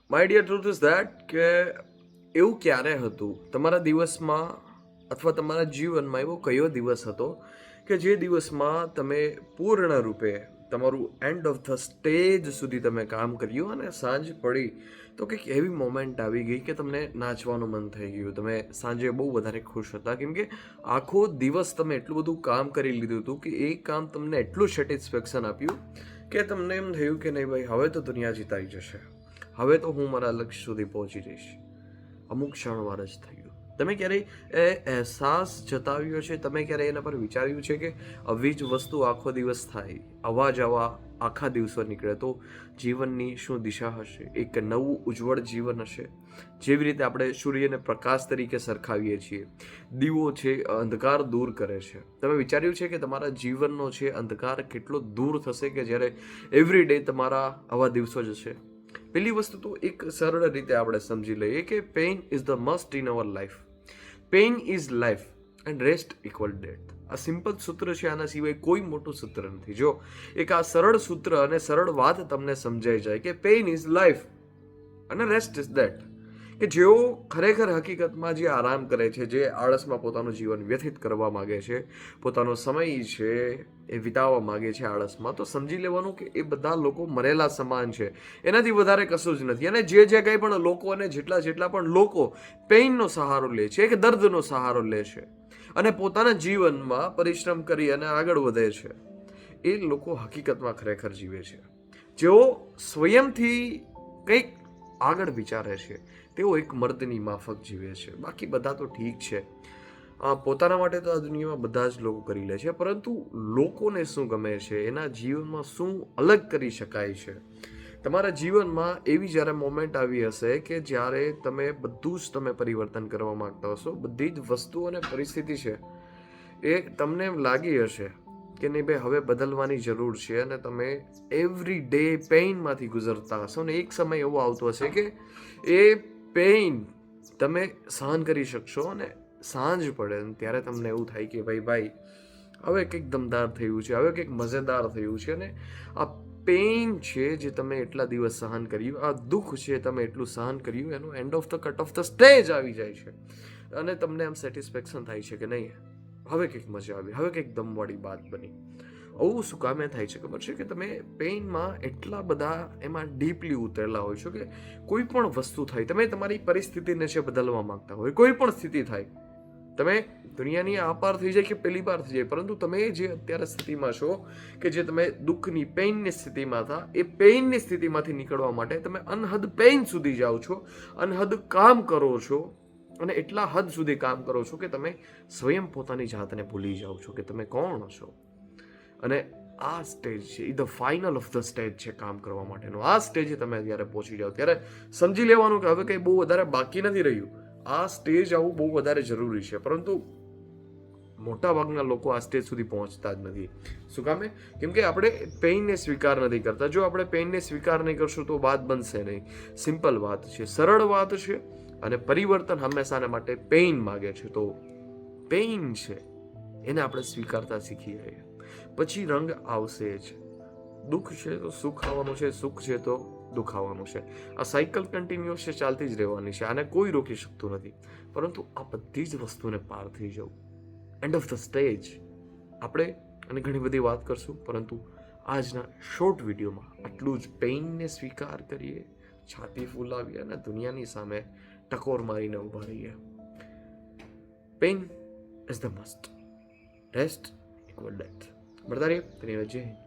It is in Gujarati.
My dear truth is that કે એવું ક્યારે હતું તમારા દિવસમાં અથવા તમારા જીવનમાં એવો કયો દિવસ હતો કે જે દિવસમાં તમે પૂર્ણ રૂપે તમારું એન્ડ ઓફ ધ સ્ટેજ સુધી તમે કામ કર્યું અને સાંજ પડી તો કંઈક એવી મોમેન્ટ આવી ગઈ કે તમને નાચવાનું મન થઈ ગયું, તમે સાંજે બહુ વધારે ખુશ હતા કેમ કે આખો દિવસ તમે એટલું બધું કામ કરી લીધું હતું કે એ કામ તમને એટલું સેટિસ્ફેક્શન આપ્યું કે તમને એમ થયું કે નહીં ભાઈ હવે તો દુનિયા જીતાઈ જશે, હવે તો હું મારા લક્ષ્ય સુધી પહોંચી જઈશ. અમુક ક્ષણવાર જ થયું. તમે ક્યારેય એ અહેસાસ જતાવ્યો છે, તમે ક્યારેય એના પર વિચાર્યું છે કે આવી જ વસ્તુ આખો દિવસ થાય, અવાજ આવા આખા દિવસો નીકળે તો જીવનની શું દિશા હશે, એક નવું ઉજ્જવળ જીવન હશે. જેવી રીતે આપણે સૂર્યને પ્રકાશ તરીકે સરખાવીએ છીએ, દીવો છે અંધકાર દૂર કરે છે. તમે વિચાર્યું છે કે તમારા જીવનનો છે અંધકાર કેટલો દૂર થશે કે જ્યારે એવરી ડે તમારા આવા દિવસો જશે. પહેલી વસ્તુ તો એક સરળ રીતે આપણે સમજી લઈએ કે pain is the must in our life. Pain is life and rest equal death. આ સિમ્પલ સૂત્ર છે, આના સિવાય કોઈ મોટું સૂત્ર નથી. જો એક આ સરળ સૂત્ર અને સરળ વાત તમને સમજાઈ જાય કે પેઇન ઇઝ લાઈફ અને રેસ્ટ ઇઝ ડેથ, કે જેઓ ખરેખર હકીકતમાં જે આરામ કરે છે, જે આળસમાં પોતાનું જીવન વ્યતીત કરવા માગે છે, પોતાનો સમય છે એ વિતાવવા માગે છે આળસમાં, તો સમજી લેવાનું કે એ બધા લોકો મરેલા સમાન છે, એનાથી વધારે કશું જ નથી. અને જે કંઈ પણ લોકો અને જેટલા પણ લોકો પેઇનનો સહારો લે છે, એક દર્દનો સહારો લે છે અને પોતાના જીવનમાં પરિશ્રમ કરી અને આગળ વધે છે, એ લોકો હકીકતમાં ખરેખર જીવે છે. જેઓ સ્વયંથી કંઈક આગળ વિચારે છે તેઓ એક મર્દની માફક જીવે છે. બાકી બધા તો ઠીક છે, પોતાના માટે તો આ દુનિયામાં બધા જ લોકો કરી લે છે, પરંતુ લોકોને શું ગમે છે, એના જીવનમાં શું અલગ કરી શકાય છે. તમારા જીવનમાં એવી જ્યારે મોમેન્ટ આવી હશે કે જ્યારે તમે બધું જ તમે પરિવર્તન કરવા માંગતા હશો, બધી જ વસ્તુ અને પરિસ્થિતિ છે એ તમને એમ લાગી હશે કે નહીં ભાઈ હવે બદલવાની જરૂર છે, અને તમે એવરી ડે પેઇનમાંથી ગુજરતા હશો ને એક સમય એવો આવતો હશે કે એ પેઇન તમે સહન કરી શકશો અને સાંજ પડે ત્યારે તમને એવું થાય કે ભાઈ હવે કંઈક દમદાર થયું છે, હવે કંઈક મજેદાર થયું છે. અને આ પેઇન છે જે તમે એટલા દિવસ સહન કર્યું, આ દુઃખ છે તમે એટલું સહન કર્યું, એનો end of the cut off the stage આવી જાય છે અને તમને આમ સેટિસ્ફેક્શન થાય છે કે નહીં હવે કંઈક મજા આવી, હવે કંઈક દમવાળી વાત બની. આવું શું કામે થાય છે ખબર છે કે તમે પેઇનમાં એટલા બધા એમાં ડીપલી ઉતરેલા હોય છો કે કોઈ પણ વસ્તુ થાય, તમે તમારી પરિસ્થિતિને છે બદલવા માંગતા હોય, કોઈ પણ સ્થિતિ થાય, તમે દુનિયાની આ પાર થઈ જાય કે પેલી પાર થઈ જાય, પરંતુ તમે જે અત્યારે સ્થિતિમાં છો કે જે તમે દુઃખની પેઇનની સ્થિતિમાં હતા, એ પેઇનની સ્થિતિમાંથી નીકળવા માટે તમે અનહદ પેઇન સુધી જાઓ છો, અનહદ કામ કરો છો અને એટલા હદ સુધી કામ કરો છો કે તમે સ્વયં પોતાની જાતને ભૂલી જાઓ છો કે તમે કોણ છો. અને આ સ્ટેજ છે એ the final of the stage છે કામ કરવા માટેનો. આ સ્ટેજે તમે જ્યારે પહોંચી જાઓ ત્યારે સમજી લેવાનું કે હવે કંઈ બહુ વધારે બાકી નથી રહ્યું. આ સ્ટેજ આવું બહુ વધારે જરૂરી છે, પરંતુ મોટા ભાગના લોકો આ સ્ટેજ સુધી પહોંચતા જ નથી. શું કામે? કેમ કે આપણે પેઇનને સ્વીકાર નથી કરતા. જો આપણે પેઇનને સ્વીકાર નહીં કરશું તો વાત બનશે નહીં. સિમ્પલ વાત છે, સરળ વાત છે, અને પરિવર્તન હંમેશાને માટે પેઇન માગે છે. તો પેઇન છે એને આપણે સ્વીકારતા શીખી જઈએ, પછી રંગ આવશે જ. દુઃખ છે તો સુખ આવવાનું છે, સુખ છે તો દુઃખ આવવાનું છે. આ સાયકલ કન્ટિન્યુઅસ છે, ચાલતી જ રહેવાની છે, આને કોઈ રોકી શકતું નથી. પરંતુ આ બધી જ વસ્તુને પાર થઈ જવું, એન્ડ ઓફ ધ સ્ટેજ. આપણે અને ઘણી બધી વાત કરશું, પરંતુ આજના શોર્ટ વિડીયોમાં આટલું જ. પેઇનને સ્વીકાર કરીએ, છાતી ફૂલાવીએ અને દુનિયાની સામે ટકોર મારીને ઊભા રહીએ. Pain is the must, rest equal death. મળતા રહીએ. જય હિન્દ.